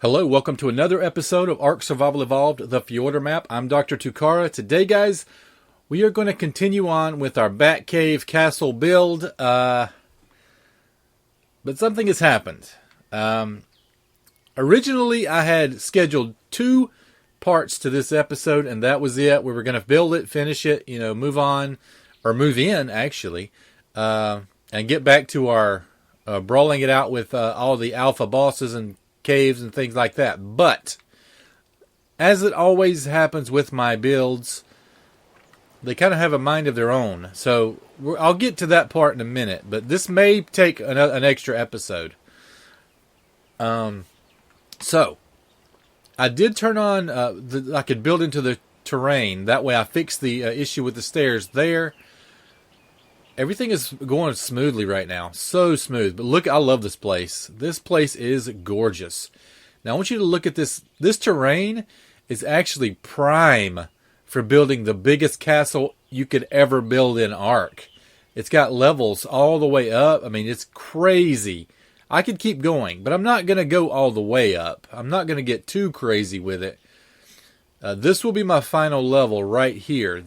Hello, welcome to another episode of Ark Survival Evolved the Fjordur map. I'm Dr. Tukara. Today, guys, we are going to continue on with our Batcave castle build. But something has happened. Originally, I had scheduled 2 parts to this episode, and that was it. We were going to build it, finish it, move on, or move in, actually, and get back to our brawling it out with all the alpha bosses and caves and things like that. But as it always happens with my builds, they kind of have a mind of their own. So I'll get to that part in a minute, but this may take an extra episode. So I did turn on I could build into the terrain. That way I fixed the issue with the stairs there. Everything is going smoothly right now. So smooth. But look, I love this place. This place is gorgeous. Now I want you to look at this. This terrain is actually prime for building the biggest castle you could ever build in Ark. It's got levels all the way up. I mean, it's crazy. I could keep going, but I'm not going to go all the way up. I'm not going to get too crazy with it. This will be my final level right here.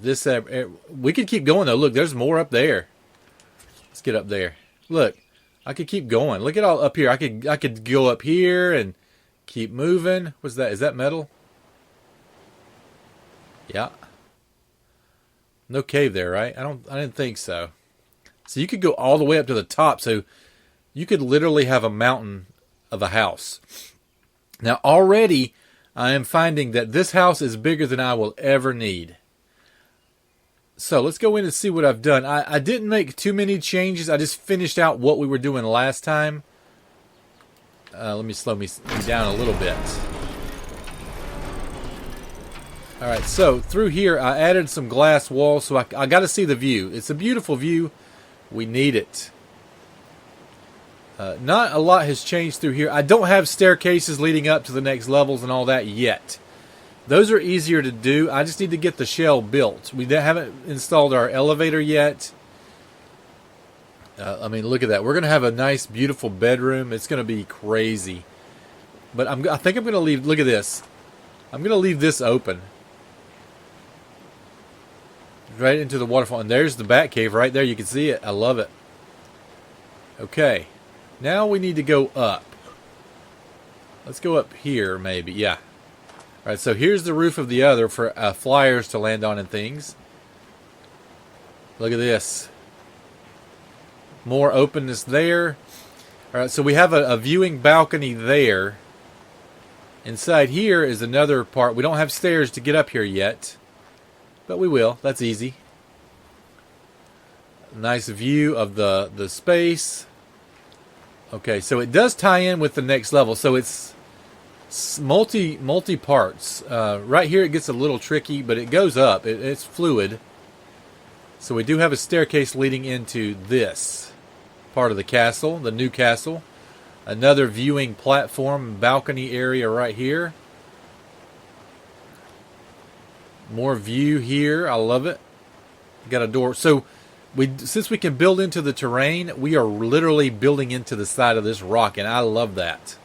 We could keep going, though. Look, there's more up there. Let's get up there. Look, I could keep going. Look at all up here. I could go up here and keep moving. What's that? Is that metal? Yeah. No cave there, right? I didn't think so. So you could go all the way up to the top. So you could literally have a mountain of a house. Now already I am finding that this house is bigger than I will ever need. So let's go in and see what I've done. I didn't make too many changes. I just finished out what we were doing last time. Let me slow me down a little bit. Alright, so through here I added some glass walls so I got to see the view. It's a beautiful view. We need it. Not a lot has changed through here. I don't have staircases leading up to the next levels and all that yet. Those are easier to do. I just need to get the shell built. We haven't installed our elevator yet. I mean, look at that. We're going to have a nice, beautiful bedroom. It's going to be crazy. But I think I'm going to leave... Look at this. I'm going to leave this open. Right into the waterfall. And there's the Batcave right there. You can see it. I love it. Okay. Now we need to go up. Let's go up here, maybe. Yeah. Alright, so here's the roof of the other for flyers to land on and things. Look at this. More openness there. Alright, so we have a viewing balcony there. Inside here is another part. We don't have stairs to get up here yet. But we will. That's easy. Nice view of the space. Okay, so it does tie in with the next level. So it's multi parts. Right here it gets a little tricky, but it goes up. It's fluid. So we do have a staircase leading into this part of the castle, the new castle. Another viewing platform, balcony area right here. More view here. I love it. Got a door. So since we can build into the terrain, we are literally building into the side of this rock, and I love that.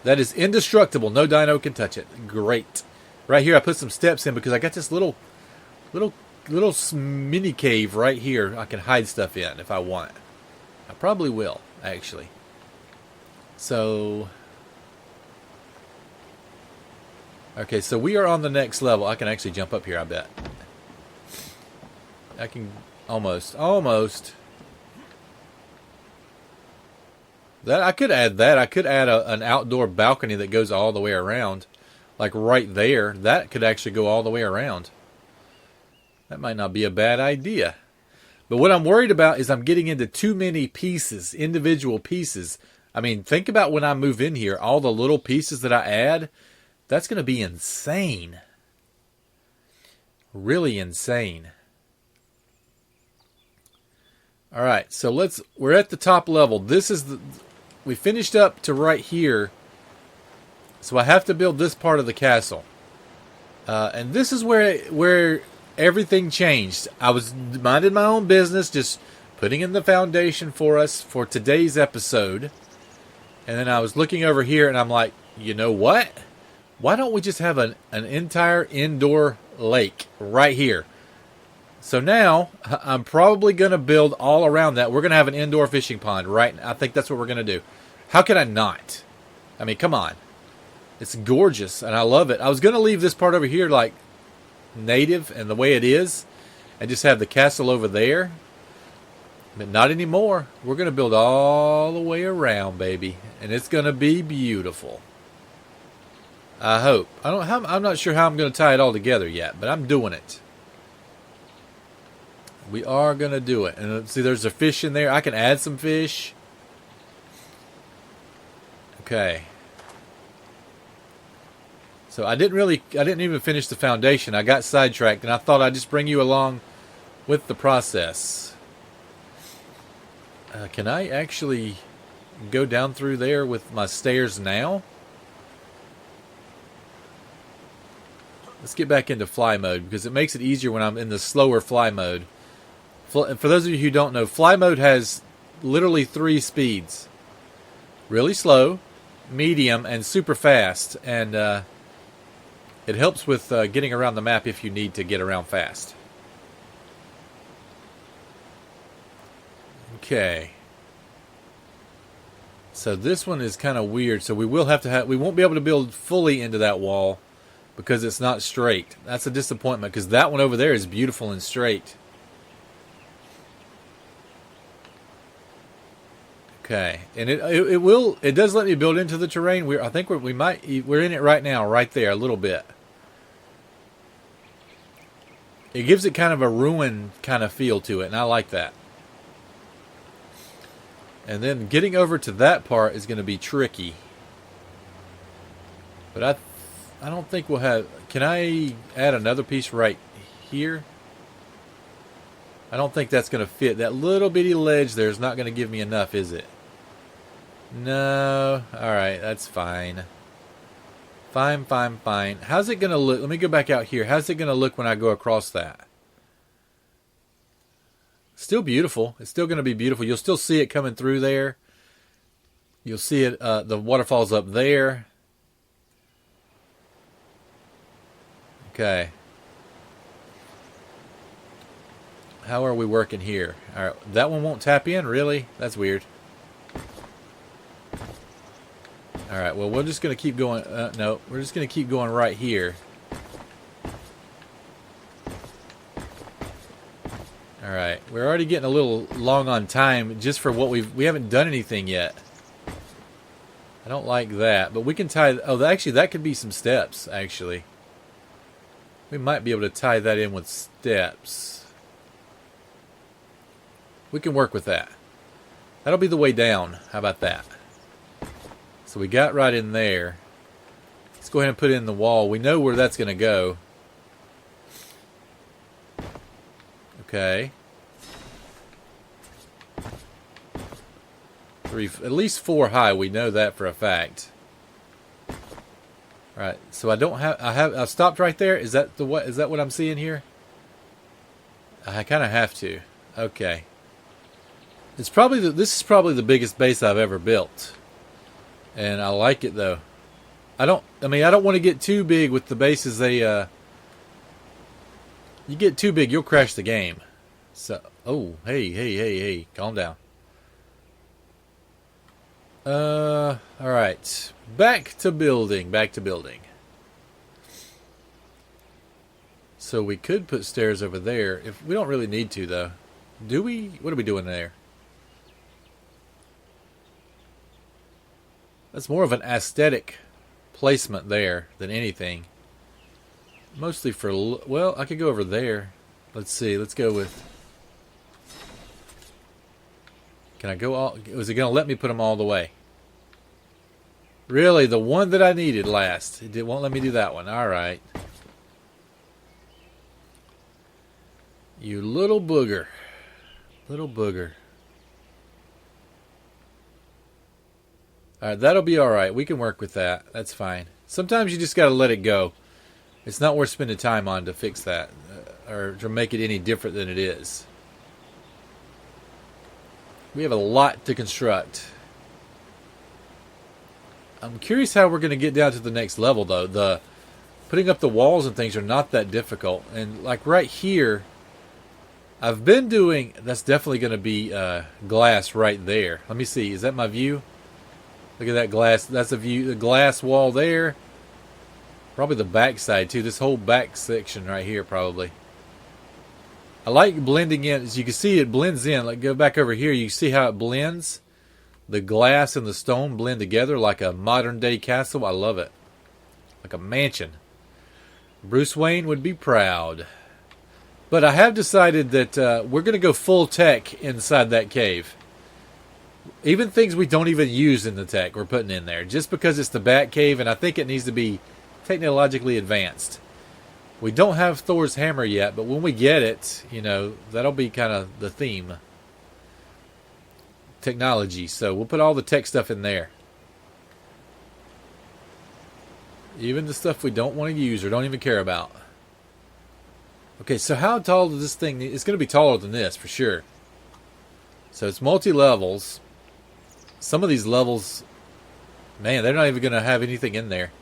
That is indestructible. No dino can touch it. Great. Right here I put some steps in because I got this little mini cave right here I can hide stuff in if I want. I probably will, actually. So... Okay, so we are on the next level. I can actually jump up here, I bet. I can almost. I could add that. I could add an outdoor balcony that goes all the way around. Like right there. That could actually go all the way around. That might not be a bad idea. But what I'm worried about is I'm getting into too many pieces, individual pieces. I mean, think about when I move in here, all the little pieces that I add. That's going to be insane. Really insane. Alright, so we're at the top level. We finished up to right here. So I have to build this part of the castle. And this is where everything changed. I was minding my own business, just putting in the foundation for us for today's episode. And then I was looking over here and I'm like, You know what? Why don't we just have an entire indoor lake right here? So now I'm probably going to build all around that. We're going to have an indoor fishing pond, right? I think that's what we're going to do. How could I not? I mean, come on. It's gorgeous, and I love it. I was going to leave this part over here like native and the way it is, and just have the castle over there. But not anymore. We're going to build all the way around, baby. And it's going to be beautiful. I hope. I'm not sure how I'm going to tie it all together yet, but I'm doing it. We are going to do it. And see, there's a fish in there. I can add some fish. Okay. So I didn't even finish the foundation. I got sidetracked, and I thought I'd just bring you along with the process. Can I actually go down through there with my stairs now? Let's get back into fly mode, because it makes it easier when I'm in the slower fly mode. For those of you who don't know, fly mode has literally 3 speeds. Really slow, medium, and super fast. And it helps with getting around the map if you need to get around fast. Okay. So this one is kind of weird. So we won't be able to build fully into that wall because it's not straight. That's a disappointment, because that one over there is beautiful and straight. Okay, and it does let me build into the terrain. We're in it right now, right there, a little bit. It gives it kind of a ruin kind of feel to it, and I like that. And then getting over to that part is going to be tricky. But I don't think we'll have... Can I add another piece right here? I don't think that's going to fit. That little bitty ledge there is not going to give me enough, is it? No. Alright, that's fine. Fine. How's it going to look? Let me go back out here. How's it going to look when I go across that? Still beautiful. It's still going to be beautiful. You'll still see it coming through there. You'll see it. The waterfall's up there. Okay. How are we working here? All right, that one won't tap in, really? That's weird. All right, well, we're just going to keep going. No, we're just going to keep going right here. All right, we're already getting a little long on time just for what we haven't done anything yet. I don't like that, but we can tie... Oh, actually, that could be some steps, actually. We might be able to tie that in with steps. We can work with that. That'll be the way down. How about that? So we got right in there. Let's go ahead and put it in the wall. We know where that's going to go. Okay. At least 4 high. We know that for a fact. All right. So I don't have... I've stopped right there. Is that what I'm seeing here? I kind of have to. Okay. This is probably the biggest base I've ever built. And I like it, though. I don't want to get too big with the bases. You get too big, you'll crash the game. So, oh, hey, calm down. All right. Back to building. So we could put stairs over there. If we don't really need to, though. Do we? What are we doing there? That's more of an aesthetic placement there than anything. Mostly for... Well, I could go over there. Let's see. Let's go with... Can I go all... Was it going to let me put them all the way? Really? The one that I needed last. It won't let me do that one. Alright. You little booger. Little booger. Alright, that'll be alright. We can work with that. That's fine. Sometimes you just got to let it go. It's not worth spending time on to fix that. Or to make it any different than it is. We have a lot to construct. I'm curious how we're going to get down to the next level, though. The putting up the walls and things are not that difficult. And like right here, I've been doing. That's definitely going to be glass right there. Let me see. Is that my view? Look at that glass. That's a view. The glass wall there. Probably the back side too. This whole back section right here, probably. I like blending in. As you can see, it blends in. Like go back over here. You see how it blends. The glass and the stone blend together like a modern day castle. I love it. Like a mansion. Bruce Wayne would be proud. But I have decided that we're going to go full tech inside that cave. Even things we don't even use in the tech we're putting in there. Just because it's the Bat Cave and I think it needs to be technologically advanced. We don't have Thor's hammer yet, but when we get it, you know, that'll be kind of the theme. Technology. So we'll put all the tech stuff in there. Even the stuff we don't want to use or don't even care about. Okay, so how tall does this thing need? It's going to be taller than this for sure. So it's multi-levels. Some of these levels, man, they're not even going to have anything in there.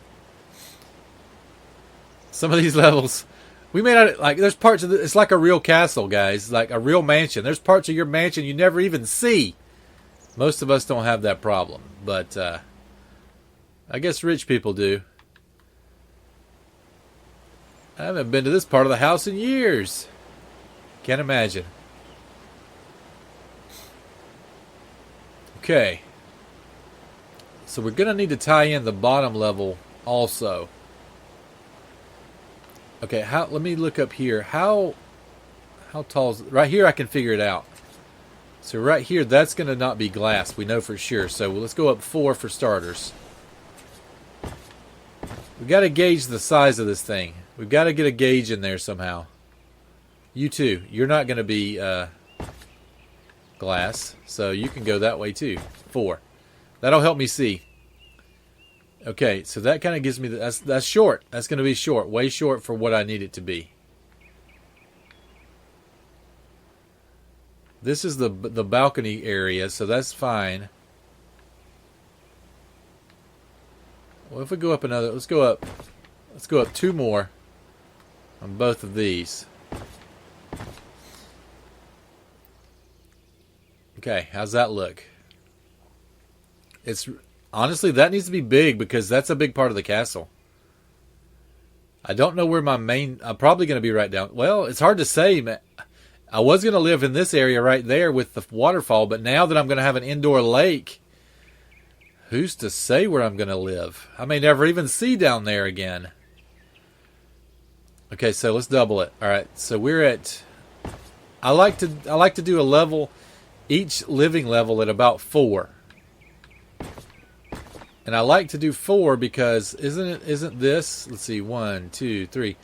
Some of these levels, we may not, like, there's parts of it's like a real castle, guys, like a real mansion. There's parts of your mansion you never even see. Most of us don't have that problem, but I guess rich people do. I haven't been to this part of the house in years. Can't imagine. Okay. So we're going to need to tie in the bottom level also. Okay, let me look up here. How tall is it? Right here I can figure it out. So right here, that's going to not be glass. We know for sure. So let's go up 4 for starters. We got to gauge the size of this thing. We've got to get a gauge in there somehow. You too. You're not going to be glass, so you can go that way too. 4. That'll help me see. Okay, so that kind of gives me that's short. That's going to be short, way short for what I need it to be. This is the balcony area, so that's fine. Well, if we go up another, let's go up 2 more on both of these. Okay, how's that look? It's honestly, that needs to be big because that's a big part of the castle. I don't know where I'm probably going to be right down. Well, it's hard to say, man. I was going to live in this area right there with the waterfall, but now that I'm going to have an indoor lake, who's to say where I'm going to live? I may never even see down there again. Okay, so let's double it. All right, so we're at. I like to do a level, each living level at about 4. And I like to do 4 because isn't this? Let's see, 1, 2, 3.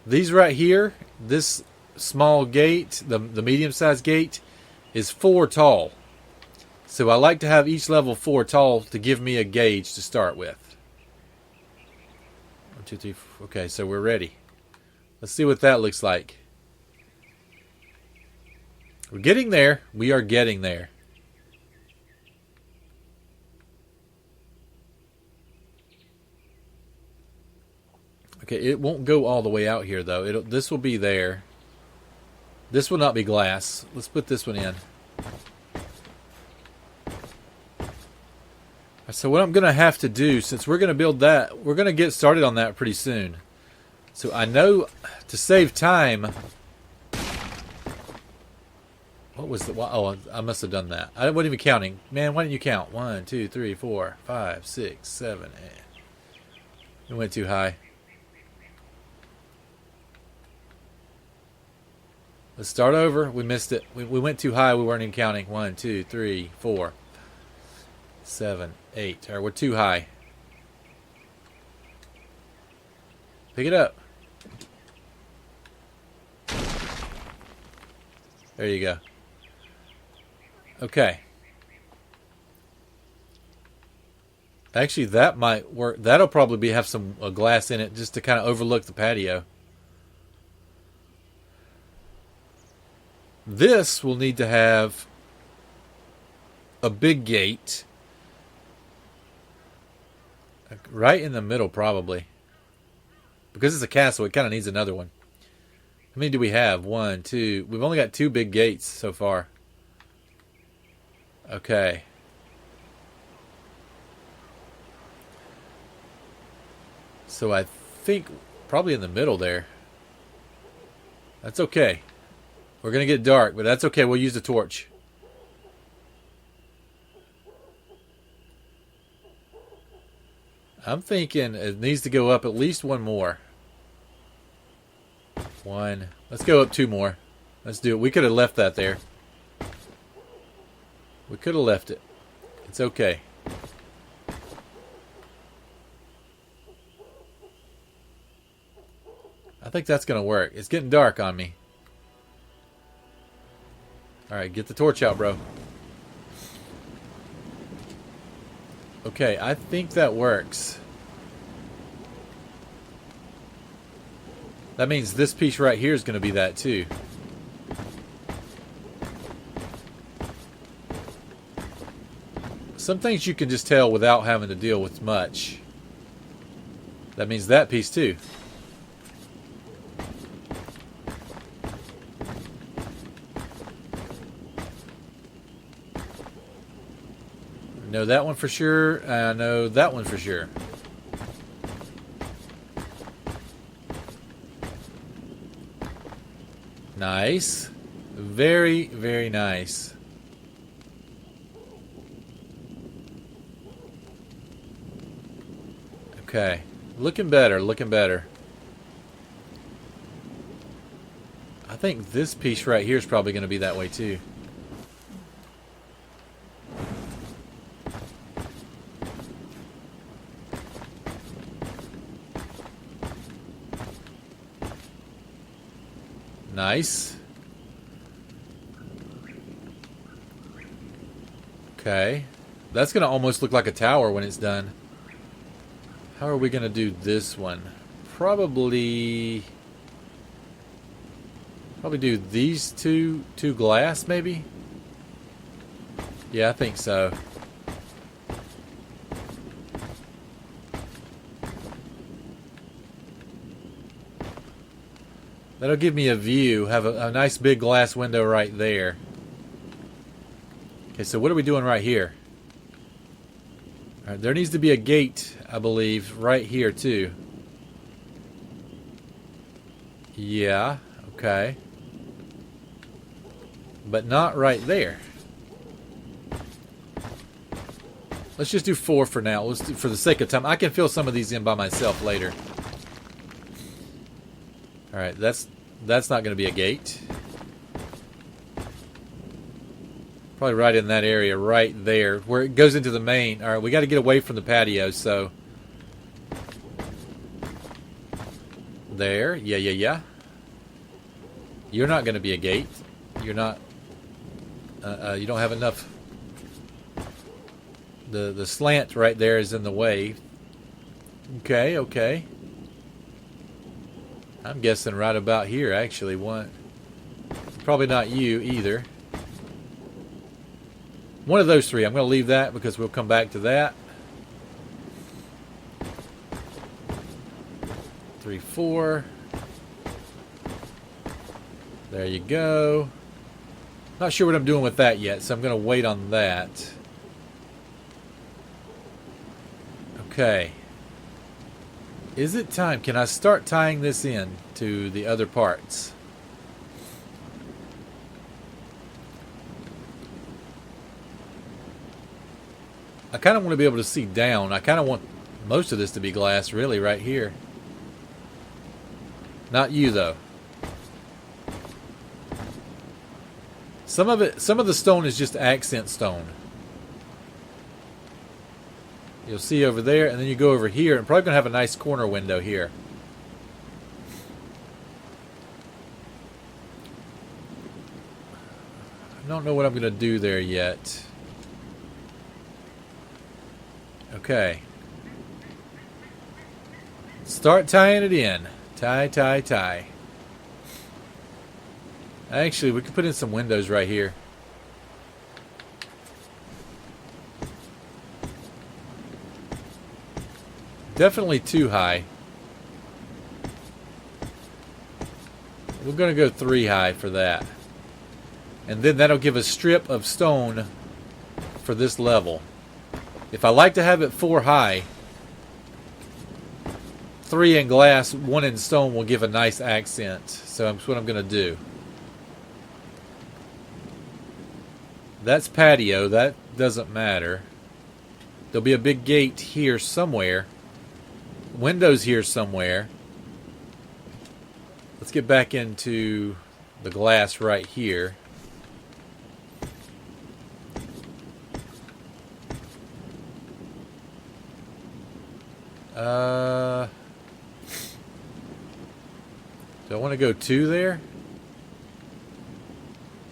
These right here, this small gate, the medium-sized gate, is 4 tall. So I like to have each level 4 tall to give me a gauge to start with. 1, 2, 3, 4. Okay, so we're ready. Let's see what that looks like. We're getting there. We are getting there. Okay, it won't go all the way out here, though. This will be there. This will not be glass. Let's put this one in. So what I'm going to have to do, since we're going to build that, we're going to get started on that pretty soon. So I know to save time. What was the? Oh, I must have done that. I wasn't even counting. Man, why didn't you count? 1, 2, 3, 4, 5, 6, 7, 8. It went too high. Let's start over. We missed it. We went too high. We weren't even counting. 1, 2, 3, 4, 7, 8. All right, we're too high. Pick it up. There you go. Okay. Actually, that might work. That'll probably have some glass in it just to kind of overlook the patio. This will need to have a big gate. Right in the middle, probably. Because it's a castle, it kind of needs another one. How many do we have? 1, 2. We've only got 2 big gates so far. Okay. So I think probably in the middle there. That's okay. We're going to get dark, but that's okay. We'll use the torch. I'm thinking it needs to go up at least one more. 1. Let's go up 2 more. Let's do it. We could have left that there. We could have left it. It's okay. I think that's going to work. It's getting dark on me. Alright, get the torch out, bro. Okay, I think that works. That means this piece right here is going to be that too. Some things you can just tell without having to deal with much. That means that piece too. I know that one for sure. I know that one for sure. Nice. Very, very nice. Okay. Looking better, looking better. I think this piece right here is probably going to be that way too. Nice. Okay. That's going to almost look like a tower when it's done. How are we going to do this one? Probably do these two glass, maybe? Yeah, I think so. That'll give me a view. Have a nice big glass window right there. Okay, so what are we doing right here? All right, there needs to be a gate, I believe, right here too. Yeah, okay. But not right there. Let's just do 4 for now. Let's do, for the sake of time. I can fill some of these in by myself later. All right, that's not going to be a gate. Probably right in that area, right there, where it goes into the main. All right, we got to get away from the patio, so there. Yeah. You're not going to be a gate. You're not. You don't have enough. The slant right there is in the way. Okay. I'm guessing right about here, actually. One, probably not you either. One of those 3. I'm going to leave that because we'll come back to that. 3, 4. There you go. Not sure what I'm doing with that yet, so I'm going to wait on that. Okay. Is it time? Can I start tying this in to the other parts? I kind of want to be able to see down. I kind of want most of this to be glass, really, right here. Not you, though. Some of the stone is just accent stone. You'll see over there, and then you go over here, and probably going to have a nice corner window here. I don't know what I'm going to do there yet. Okay. Start tying it in. Tie. Actually, we could put in some windows right here. definitely too high. We're going to go 3 high for that. And then that'll give a strip of stone for this level. If I like to have it 4 high, 3 in glass, 1 in stone will give a nice accent. So that's what I'm going to do. That's patio. That doesn't matter. There'll be a big gate here somewhere. Windows here somewhere. Let's get back into the glass right here. Do I want to go 2 there?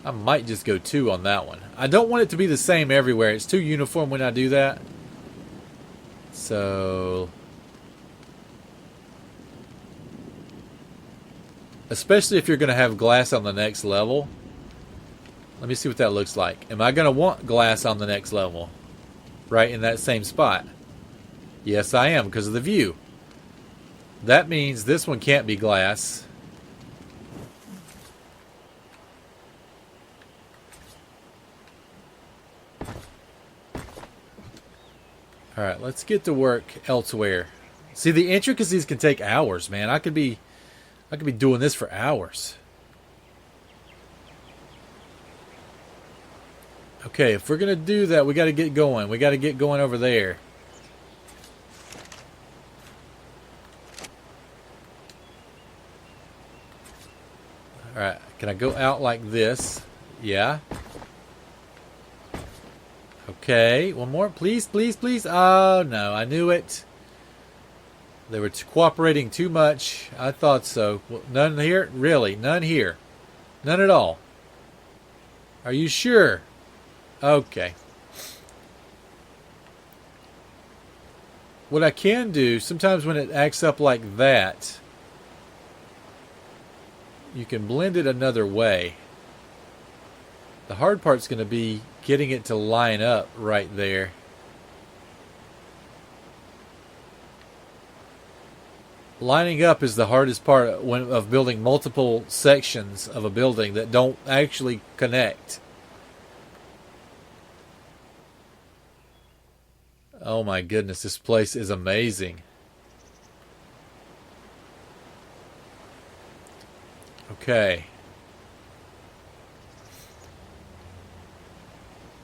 I might just go 2 on that one. I don't want it to be the same everywhere. It's too uniform when I do that. So, especially if you're going to have glass on the next level. Let me see what that looks like. Am I going to want glass on the next level? Right in that same spot? Yes, I am, because of the view. That means this one can't be glass. Alright, let's get to work elsewhere. See, the intricacies can take hours, man. I could be doing this for hours. Okay, if we're going to do that, we got to get going. We got to get going over there. Alright, can I go out like this? Yeah. Okay, one more. Please, please, please. Oh, no, I knew it. They were cooperating too much. I thought so. Well, none here? Really? None here? None at all? Are you sure? Okay. What I can do, sometimes when it acts up like that, you can blend it another way. The hard part's going to be getting it to line up right there. Lining up is the hardest part of building multiple sections of a building that don't actually connect. Oh my goodness, this place is amazing. Okay.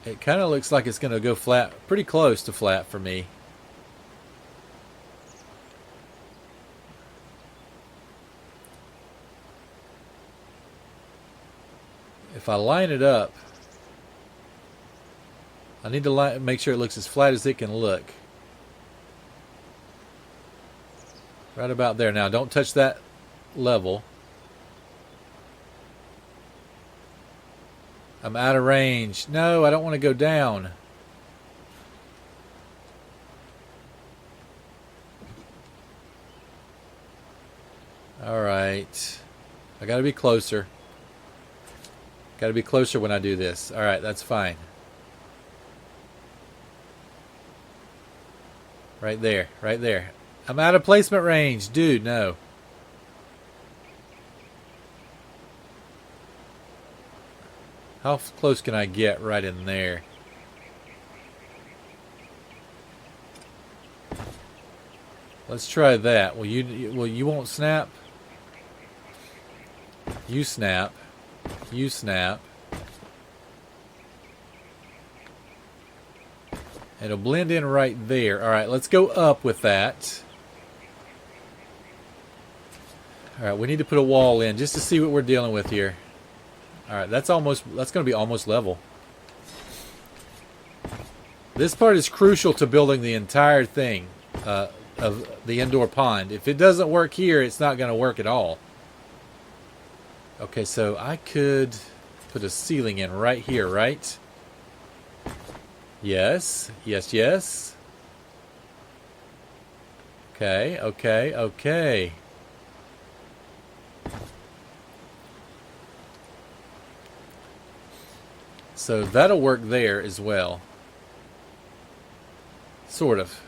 It kind of looks like it's going to go flat, pretty close to flat for me. If I line it up, I need to make sure it looks as flat as it can look. Right about there. Now, don't touch that level. I'm out of range. No, I don't want to go down. Alright. I gotta be closer. Gotta be closer when I do this. Alright, that's fine. Right there, right there. I'm out of placement range. Dude, no. How close can I get right in there? Let's try that. You won't snap? You snap. You snap. It'll blend in right there. Alright, let's go up with that. Alright, we need to put a wall in just to see what we're dealing with here. Alright, that's going to be almost level. This part is crucial to building the entire thing of the indoor pond. If it doesn't work here, it's not going to work at all. Okay, so I could put a ceiling in right here, right? Yes, yes, yes. Okay, okay, okay. So that'll work there as well. Sort of.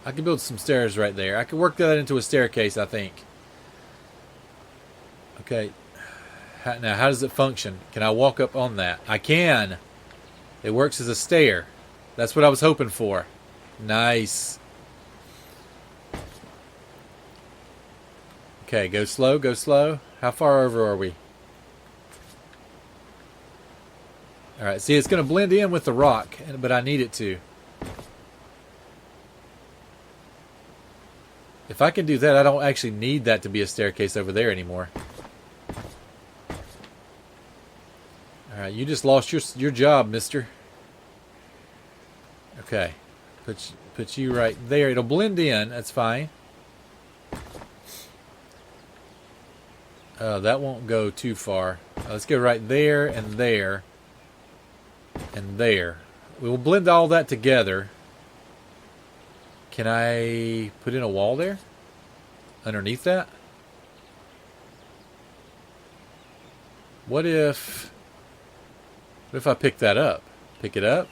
I can build some stairs right there. I can work that into a staircase, I think. Okay. Now, how does it function? Can I walk up on that? I can. It works as a stair. That's what I was hoping for. Nice. Okay, go slow, go slow. How far over are we? Alright, see, it's going to blend in with the rock, but I need it to. If I can do that, I don't actually need that to be a staircase over there anymore. Alright, you just lost your job, mister. Okay. Put you right there. It'll blend in. That's fine. That won't go too far. Let's go right there and there. And there. We will blend all that together. Can I put in a wall there? Underneath that? What if I pick that up? Pick it up?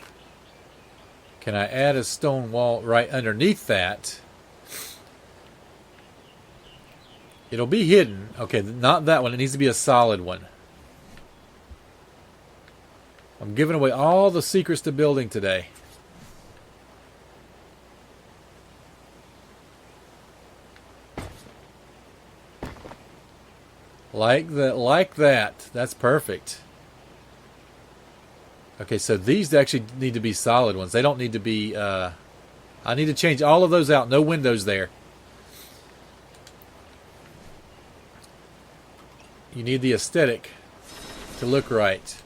Can I add a stone wall right underneath that? It'll be hidden. Okay, not that one. It needs to be a solid one. I'm giving away all the secrets to building today. Like that. That's perfect. Okay, so these actually need to be solid ones. They don't need to be... I need to change all of those out. No windows there. You need the aesthetic to look right.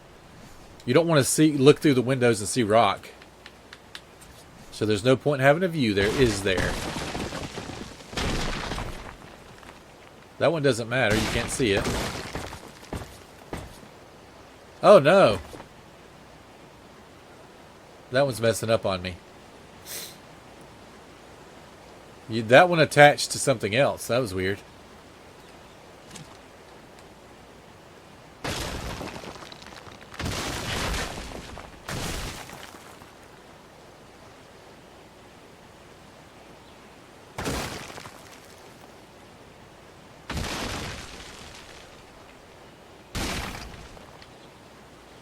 You don't want to look through the windows and see rock. So there's no point in having a view there, is there? That one doesn't matter. You can't see it. Oh, no. That one's messing up on me. That one attached to something else. That was weird.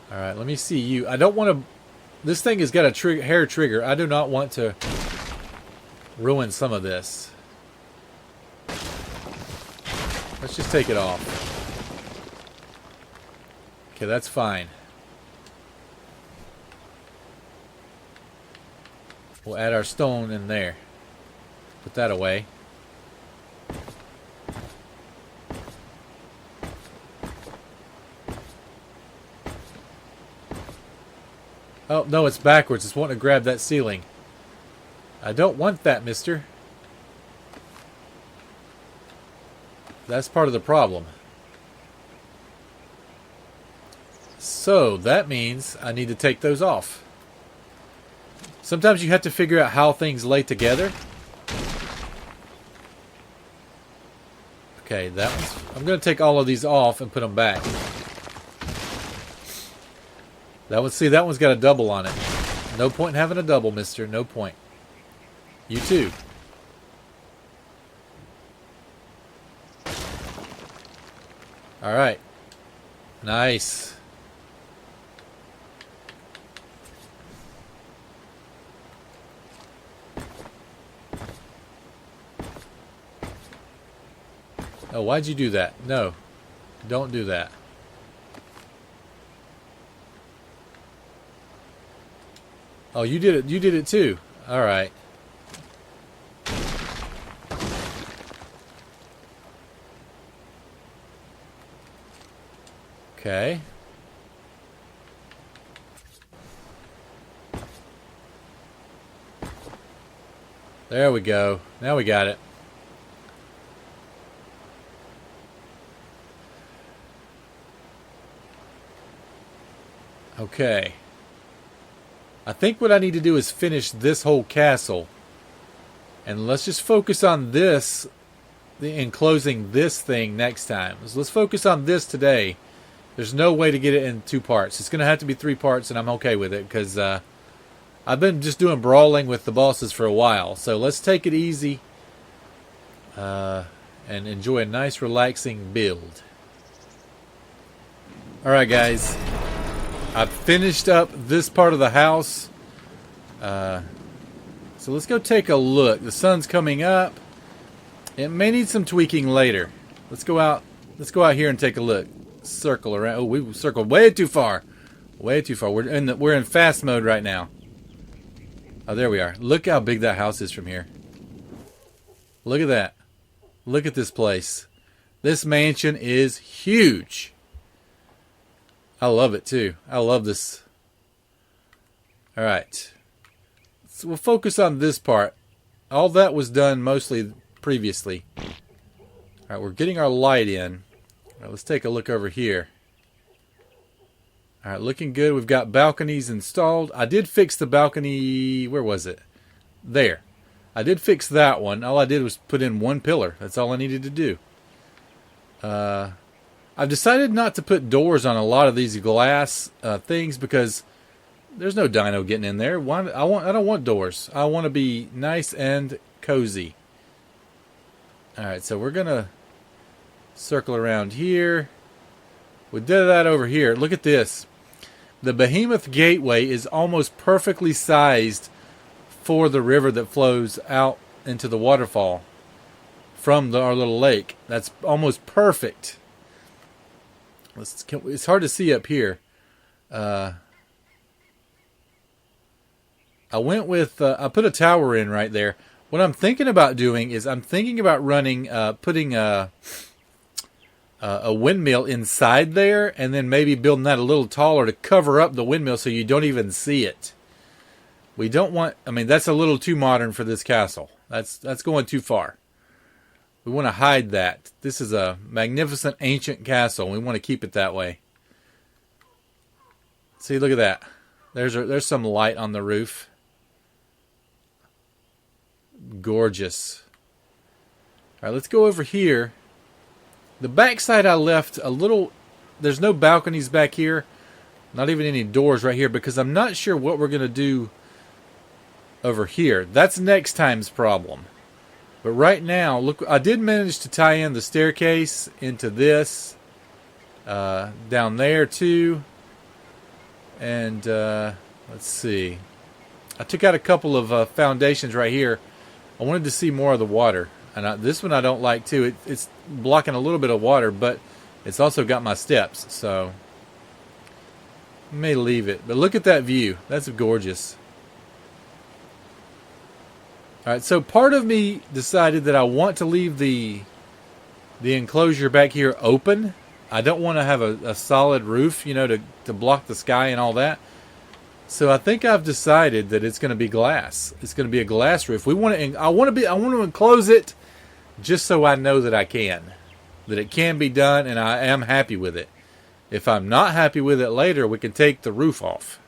Alright, let me see you. I don't want to... This thing has got a hair trigger. I do not want to ruin some of this. Let's just take it off. Okay, that's fine. We'll add our stone in there. Put that away. Oh, no, it's backwards. It's wanting to grab that ceiling. I don't want that, mister. That's part of the problem. So, that means I need to take those off. Sometimes you have to figure out how things lay together. Okay, that one's... I'm going to take all of these off and put them back. That one, see, that one's got a double on it. No point in having a double, mister. No point. You too. Alright. Nice. Oh, why'd you do that? No. Don't do that. Oh, you did it. You did it too. All right. Okay. There we go. Now we got it. Okay. I think what I need to do is finish this whole castle. And let's just focus on this, enclosing this thing next time. So let's focus on this today. There's no way to get it in 2 parts. It's going to have to be 3 parts, and I'm okay with it, because I've been just doing brawling with the bosses for a while, so let's take it easy and enjoy a nice relaxing build. Alright guys, I've finished up this part of the house, so let's go take a look. The sun's coming up. It may need some tweaking later. Let's go out here and take a look. Circle around. Oh, we circled way too far. Way too far. We're in fast mode right now. Oh, there we are. Look how big that house is from here. Look at that. Look at this place. This mansion is huge. I love it too. I love this. Alright. So we'll focus on this part. All that was done mostly previously. Alright, we're getting our light in. Alright, let's take a look over here. Alright, looking good. We've got balconies installed. I did fix the balcony. Where was it? There. I did fix that one. All I did was put in one pillar. That's all I needed to do. I've decided not to put doors on a lot of these glass things because there's no dino getting in there. I don't want doors. I want to be nice and cozy. Alright, so we're going to circle around here. We did that over here. Look at this. The Behemoth Gateway is almost perfectly sized for the river that flows out into the waterfall from our little lake. That's almost perfect. It's hard to see up here. I went with I put a tower in right there. What I'm thinking about doing is I'm thinking about putting a windmill inside there, and then maybe building that a little taller to cover up the windmill so you don't even see it. We don't want. I mean, that's a little too modern for this castle. That's going too far. We want to hide that. This is a magnificent ancient castle. We want to keep it that way. See, look at that. There's some light on the roof. Gorgeous. All right, let's go over here. The backside I left a little. There's no balconies back here. Not even any doors right here because I'm not sure what we're going to do over here. That's next time's problem. But right now, look, I did manage to tie in the staircase into this. Down there too. And let's see. I took out a couple of foundations right here. I wanted to see more of the water. And this one I don't like too. It's blocking a little bit of water, but it's also got my steps. So I may leave it. But look at that view. That's gorgeous. Alright, so part of me decided that I want to leave the enclosure back here open. I don't want to have a solid roof, you know, to block the sky and all that. So I think I've decided that it's going to be glass. It's going to be a glass roof. I want to enclose it just so I know that I can. That it can be done and I am happy with it. If I'm not happy with it later, we can take the roof off.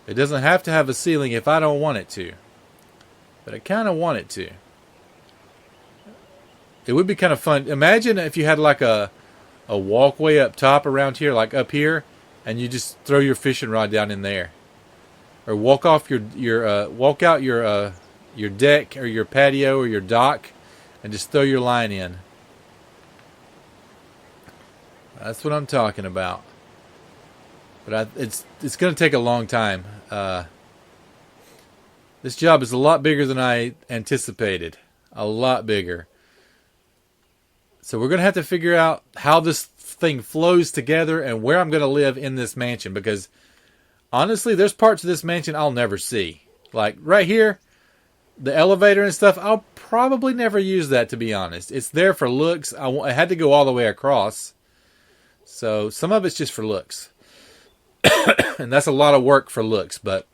It doesn't have to have a ceiling if I don't want it to. But I kind of want it to. It would be kind of fun. Imagine if you had like a walkway up top around here, like up here, and you just throw your fishing rod down in there, or walk out your deck or your patio or your dock, and just throw your line in. That's what I'm talking about. But it's going to take a long time. This job is a lot bigger than I anticipated. A lot bigger. So we're going to have to figure out how this thing flows together and where I'm going to live in this mansion. Because, honestly, there's parts of this mansion I'll never see. Like, right here, the elevator and stuff, I'll probably never use that, to be honest. It's there for looks. I had to go all the way across. So, some of it's just for looks. And that's a lot of work for looks, but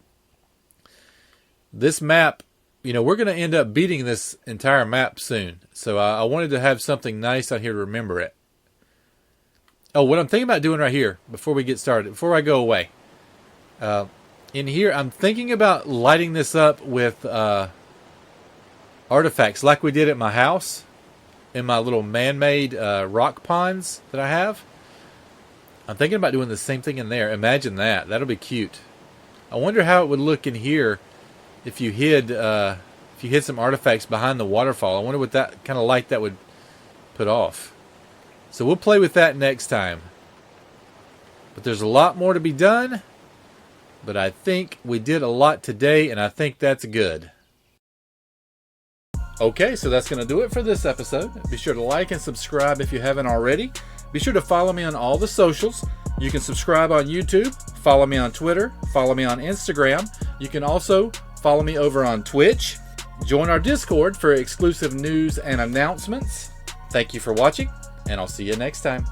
this map, you know, we're going to end up beating this entire map soon. So I wanted to have something nice out here to remember it. Oh, what I'm thinking about doing right here, before we get started, before I go away. In here, I'm thinking about lighting this up with artifacts like we did at my house. In my little man-made rock ponds that I have. I'm thinking about doing the same thing in there. Imagine that. That'll be cute. I wonder how it would look in here if you hid some artifacts behind the waterfall. I wonder what that kind of light that would put off. So we'll play with that next time. But there's a lot more to be done. But I think we did a lot today, and I think that's good. Okay, so that's going to do it for this episode. Be sure to like and subscribe if you haven't already. Be sure to follow me on all the socials. You can subscribe on YouTube, follow me on Twitter, follow me on Instagram. You can also follow me over on Twitch. Join our Discord for exclusive news and announcements. Thank you for watching, and I'll see you next time.